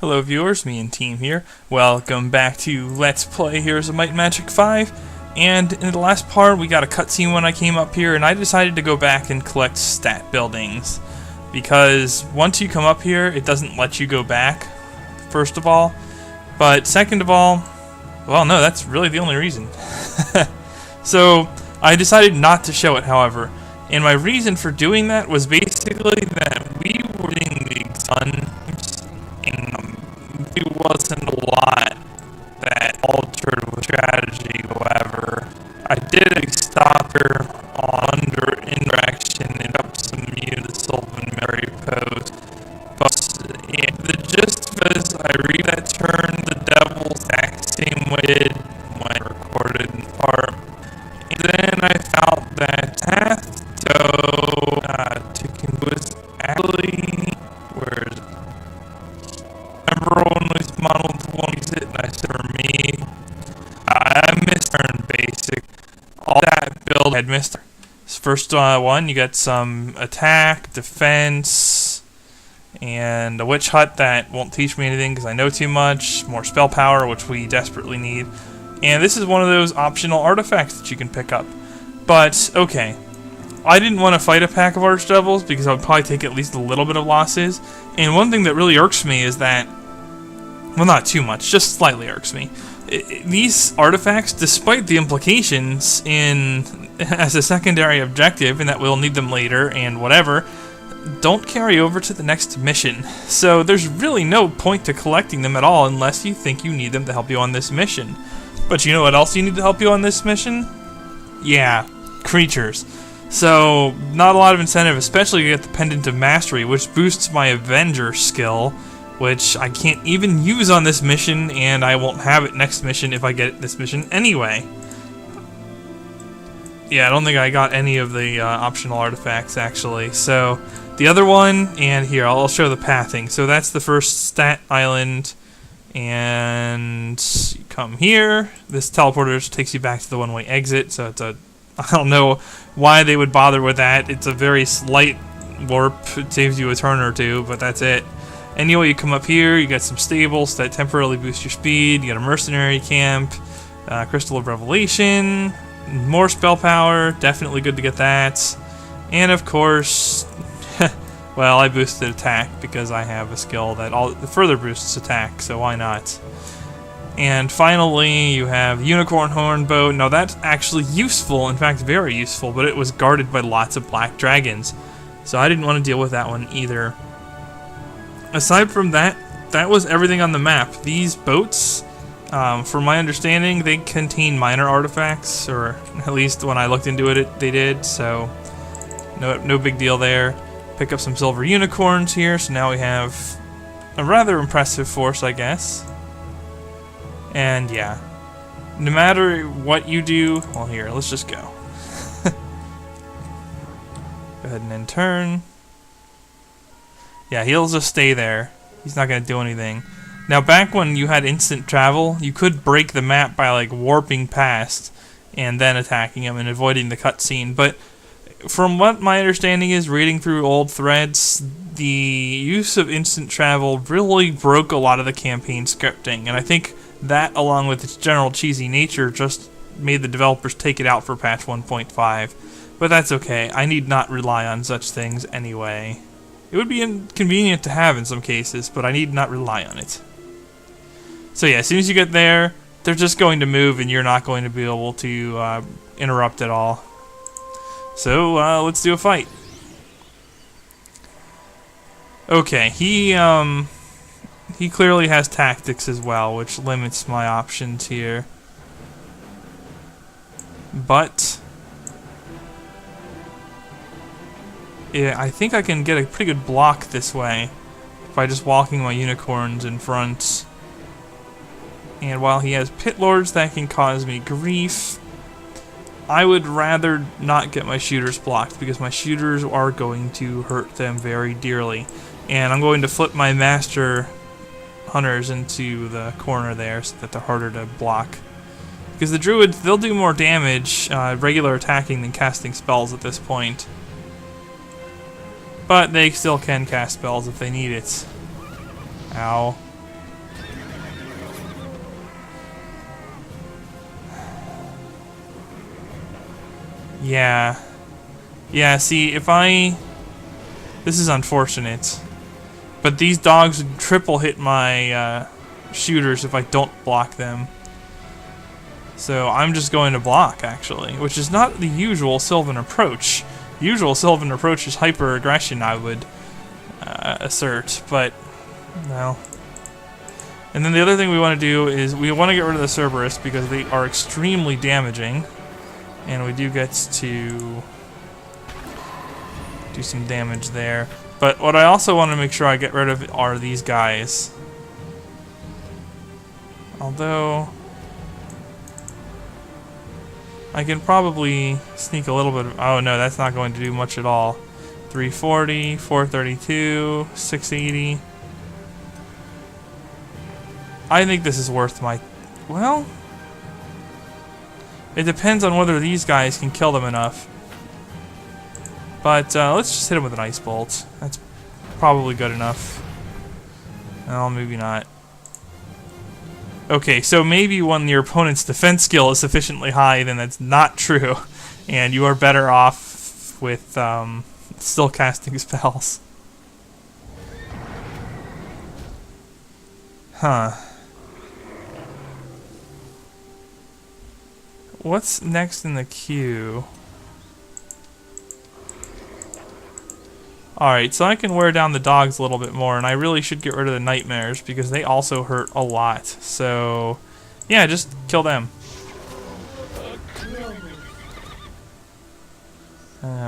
Hello viewers, me and team here. Welcome back to Let's Play Heroes of Might and Magic 5. And in the last part we got a cutscene when I came up here, and I decided to go back and collect stat buildings. Because once you come up here, it doesn't let you go back, first of all. But second of all, well no, that's really the only reason. So I decided not to show it, however. And my reason for doing that was basically that we were getting the sun. It wasn't a lot that altered with strategy, however. I did a stalker under interaction and up some immune to Sylvan Mary pose. But yeah, the gist was I read that turn the devil exact same way it did when I recorded in part. And then I felt that path to was actually where's everyone was modeled to one use it, and I said for me, I missed turn basic. All that build had missed. First one, you got some attack, defense, and a witch hut that won't teach me anything because I know too much. More spell power, which we desperately need. And this is one of those optional artifacts that you can pick up. But, okay. I didn't want to fight a pack of archdevils because I would probably take at least a little bit of losses. And one thing that really irks me is that, well, not too much, just slightly irks me. These artifacts, despite the implications as a secondary objective, and that we'll need them later and whatever, don't carry over to the next mission. So there's really no point to collecting them at all unless you think you need them to help you on this mission. But you know what else you need to help you on this mission? Yeah, creatures. So, not a lot of incentive, especially to get the Pendant of Mastery, which boosts my Avenger skill, which I can't even use on this mission, and I won't have it next mission if I get it this mission anyway. Yeah, I don't think I got any of the optional artifacts, actually. So, the other one, and here, I'll show the pathing. So that's the first stat island, and you come here. This teleporter just takes you back to the one-way exit, so it's a... I don't know why they would bother with that. It's a very slight warp. It saves you a turn or two, but that's it. Anyway, you come up here, you got some stables that temporarily boost your speed, you got a mercenary camp, Crystal of Revelation, more spell power, definitely good to get that. And of course, well, I boosted attack because I have a skill that further boosts attack, so why not? And finally, you have Unicorn Horn Bow. Now that's actually useful, in fact very useful, but it was guarded by lots of black dragons. So I didn't want to deal with that one either. Aside from that, that was everything on the map. These boats, from my understanding, they contain minor artifacts, or at least when I looked into it, they did, so no big deal there. Pick up some silver unicorns here, so now we have a rather impressive force, I guess. And yeah, no matter what you do, well here, let's just go. Go ahead and then turn. Yeah, he'll just stay there. He's not going to do anything. Now back when you had instant travel, you could break the map by like warping past and then attacking him and avoiding the cutscene. But from what my understanding is, reading through old threads, the use of instant travel really broke a lot of the campaign scripting. And I think that, along with its general cheesy nature, just made the developers take it out for patch 1.5. But that's okay. I need not rely on such things anyway. It would be inconvenient to have in some cases, but I need not rely on it. So yeah, as soon as you get there, they're just going to move and you're not going to be able to interrupt at all. So let's do a fight. Okay, he clearly has tactics as well, which limits my options here. But yeah, I think I can get a pretty good block this way by just walking my unicorns in front. And while he has pit lords that can cause me grief, I would rather not get my shooters blocked because my shooters are going to hurt them very dearly. And I'm going to flip my master hunters into the corner there so that they're harder to block. Because the druids, they'll do more damage regular attacking than casting spells at this point. But they still can cast spells if they need it. Ow. Yeah. Yeah, see, if I... This is unfortunate. But these dogs would triple hit my shooters if I don't block them. So I'm just going to block, actually, which is not the usual Sylvan approach. The usual Sylvan approach is hyper-aggression, I would assert, but, well. And then the other thing we want to do is we want to get rid of the Cerberus because they are extremely damaging. And we do get to do some damage there. But what I also want to make sure I get rid of are these guys. Although I can probably sneak a little bit of... Oh no, that's not going to do much at all. 340, 432, 680. I think this is worth my... Well... It depends on whether these guys can kill them enough. But let's just hit them with an Ice Bolt. That's probably good enough. Well, maybe not. Okay, so maybe when your opponent's defense skill is sufficiently high, then that's not true. And you are better off with still casting spells. Huh. What's next in the queue? Alright, so I can wear down the dogs a little bit more, and I really should get rid of the nightmares because they also hurt a lot. So, yeah, just kill them.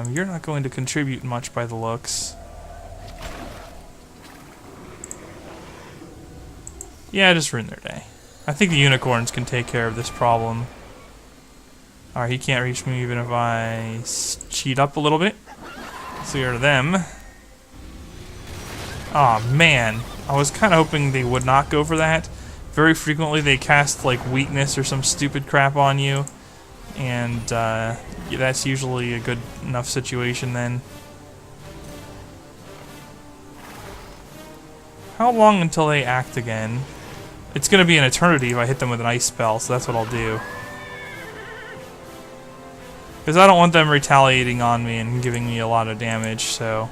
You're not going to contribute much by the looks. Yeah, just ruin their day. I think the unicorns can take care of this problem. Alright, he can't reach me even if I cheat up a little bit. So you're them. Aw, man. I was kind of hoping they would not go for that. Very frequently they cast, like, weakness or some stupid crap on you. And, yeah, that's usually a good enough situation then. How long until they act again? It's gonna be an eternity if I hit them with an ice spell, so that's what I'll do. Because I don't want them retaliating on me and giving me a lot of damage, so...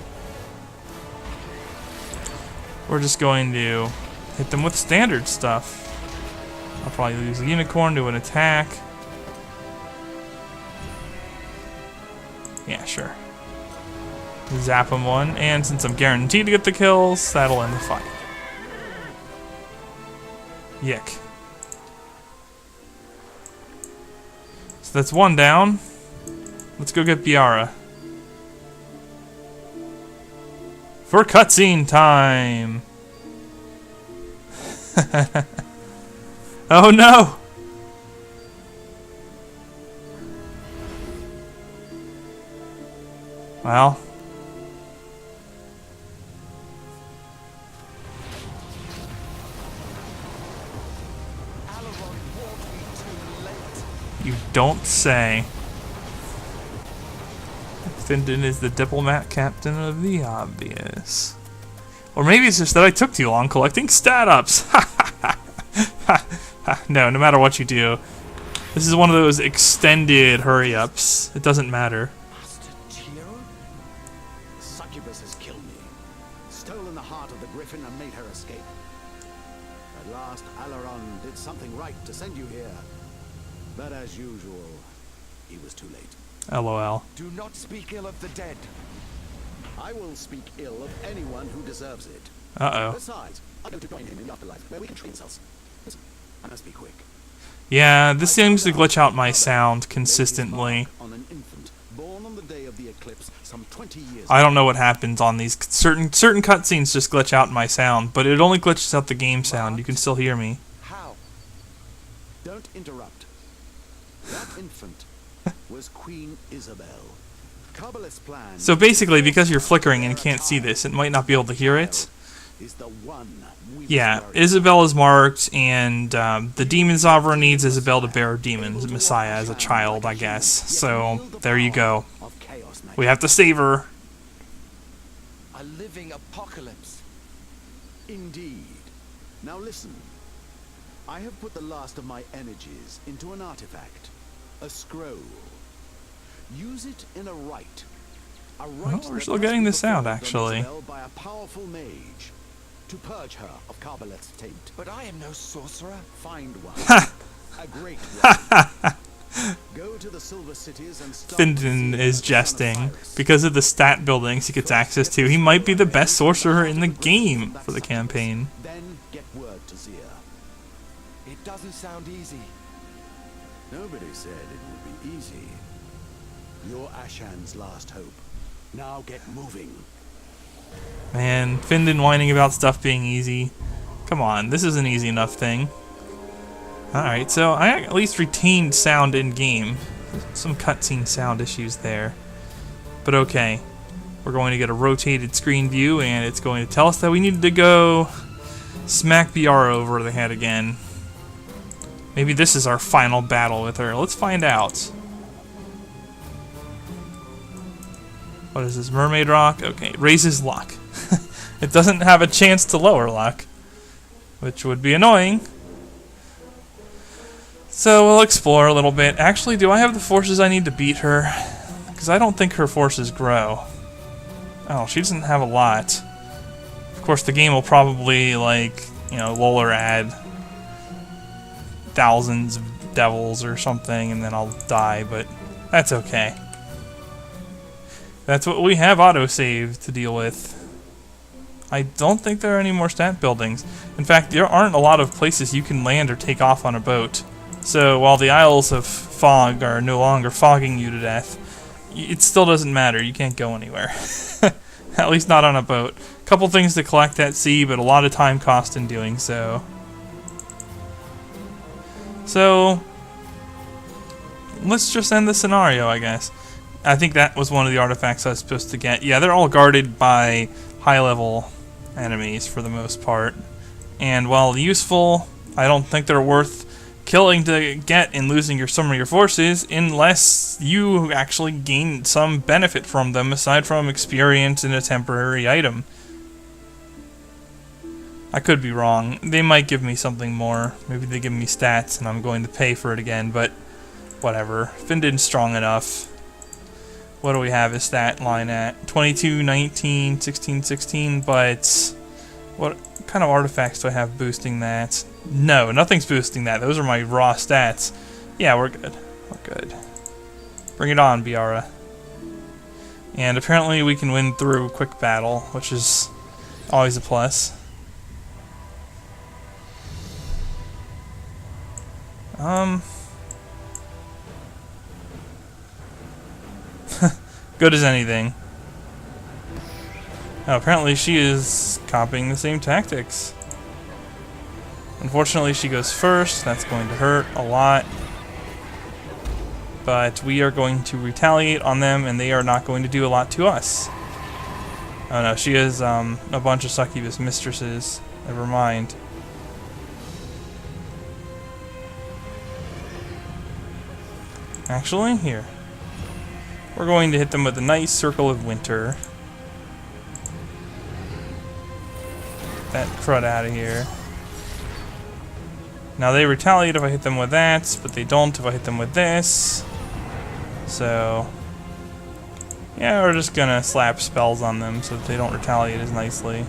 We're just going to hit them with standard stuff. I'll probably use the unicorn to an attack. Yeah, sure. Zap them one, and since I'm guaranteed to get the kills, that'll end the fight. Yick. So that's one down. Let's go get Biara. For cutscene time! Oh no! Well. You don't say. Findon is the diplomat captain of the obvious. Or maybe it's just that I took too long collecting stat ups. No matter what you do. This is one of those extended hurry ups. It doesn't matter. Master Tiro? Succubus has killed me. Stolen the heart of the griffin and made her escape. At last, Alaron did something right to send you here. But as usual, he was too late. LOL. Do not speak ill of the dead. I will speak ill of anyone who deserves it. Uh-oh. Besides, I'll go to join him in the afterlife, where we can treat ourselves. Listen, I must be quick. Yeah, this seems to glitch out my sound consistently. On an infant, born on the day of the eclipse, some 20 years I don't know what happens on these certain cutscenes. Just glitch out my sound, but it only glitches out the game sound. You can still hear me. How? Don't interrupt. That infant was Queen Isabel. Kabbalist's plan. So basically, because you're flickering and can't see this, it might not be able to hear it. Is the one we Yeah, Isabel is marked, and the Demon Sovereign needs Isabel to bear Demon Messiah as a child, I guess. So, there you go. of chaos We have to save her. A living apocalypse. Indeed. Now listen. I have put the last of my energies into an artifact. A scroll. Use it in a rite. A Well, rite we're that still must getting be the sound, performed on actually. Isabel by a powerful mage to purge her of Carbaleth's taint. But I am no sorcerer. Find one. A great one. Go to the Silver Cities and start Findon is jesting. Because of the stat buildings he gets access to, he might be the best sorcerer in the game for the campaign. Then get word to Zia. It doesn't sound easy. Nobody said it would be easy. You're Ashan's last hope. Now get moving. Man, Findon whining about stuff being easy. Come on, this is an easy enough thing. Alright, so I at least retained sound in-game. Some cutscene sound issues there. But okay. We're going to get a rotated screen view, and it's going to tell us that we need to go smack Biara over the head again. Maybe this is our final battle with her. Let's find out. What is this? Mermaid Rock? Okay, it raises luck. It doesn't have a chance to lower luck, which would be annoying. So we'll explore a little bit. Actually, do I have the forces I need to beat her? Because I don't think her forces grow. Oh, she doesn't have a lot. Of course, the game will probably, like, you know, lull her add thousands of devils or something, and then I'll die, but that's okay. That's what we have autosave to deal with. I don't think there are any more stat buildings. In fact, there aren't a lot of places you can land or take off on a boat. So while the Isles of Fog are no longer fogging you to death, it still doesn't matter. You can't go anywhere. At least not on a boat. A couple things to collect at sea, but a lot of time cost in doing so. So let's just end the scenario, I guess. I think that was one of the artifacts I was supposed to get. Yeah, they're all guarded by high-level enemies for the most part. And while useful, I don't think they're worth killing to get and losing some of your forces unless you actually gain some benefit from them aside from experience and a temporary item. I could be wrong. They might give me something more. Maybe they give me stats and I'm going to pay for it again, but whatever. Findon's strong enough. What do we have his stat line at? 22, 19, 16, 16, but what kind of artifacts do I have boosting that? No, nothing's boosting that. Those are my raw stats. Yeah, we're good. We're good. Bring it on, Biara. And apparently we can win through quick battle, which is always a plus. Good as anything. Oh, apparently she is copying the same tactics. Unfortunately, she goes first. That's going to hurt a lot. But we are going to retaliate on them, and they are not going to do a lot to us. Oh no, she has a bunch of succubus mistresses. Never mind. Actually, here. We're going to hit them with a nice circle of winter. That crud out of here. Now they retaliate if I hit them with that, but they don't if I hit them with this. So yeah, we're just gonna slap spells on them so that they don't retaliate as nicely.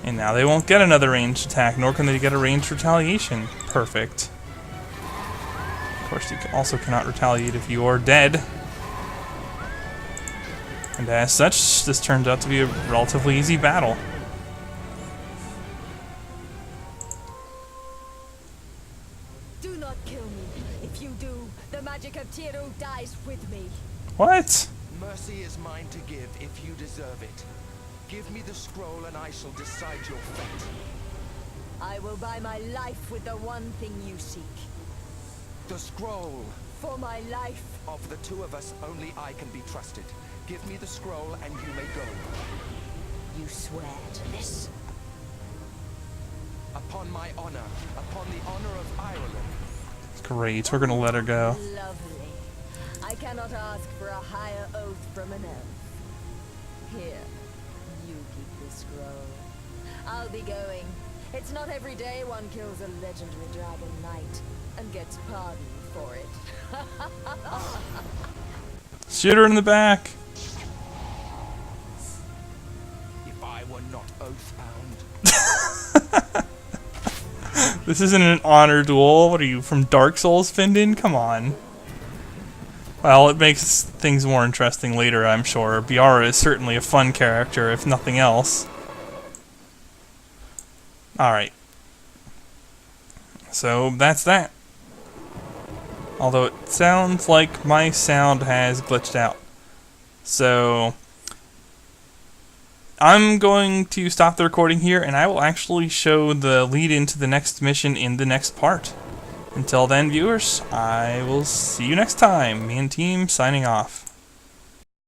And now they won't get another ranged attack, nor can they get a ranged retaliation. Perfect. Of course, you also cannot retaliate if you are dead. And as such, this turns out to be a relatively easy battle. Do not kill me. If you do, the magic of Tiro dies with me. What? Mercy is mine to give if you deserve it. Give me the scroll and I shall decide your fate. I will buy my life with the one thing you seek. The scroll. For my life. Of the two of us, only I can be trusted. Give me the scroll and you may go. You swear to this? Upon my honor. Upon the honor of Ireland. Great, we're gonna let her go. Lovely. I cannot ask for a higher oath from an elf. Here, you keep the scroll. I'll be going. It's not every day one kills a legendary dragon knight and gets pardoned for it. Shoot her in the back. If I were not oathbound. This isn't an honor duel. What are you, from Dark Souls, Findin? Come on. Well, it makes things more interesting later, I'm sure. Biara is certainly a fun character, if nothing else. Alright. So, that's that. Although it sounds like my sound has glitched out. So, I'm going to stop the recording here, and I will actually show the lead into the next mission in the next part. Until then, viewers, I will see you next time. Me and team signing off.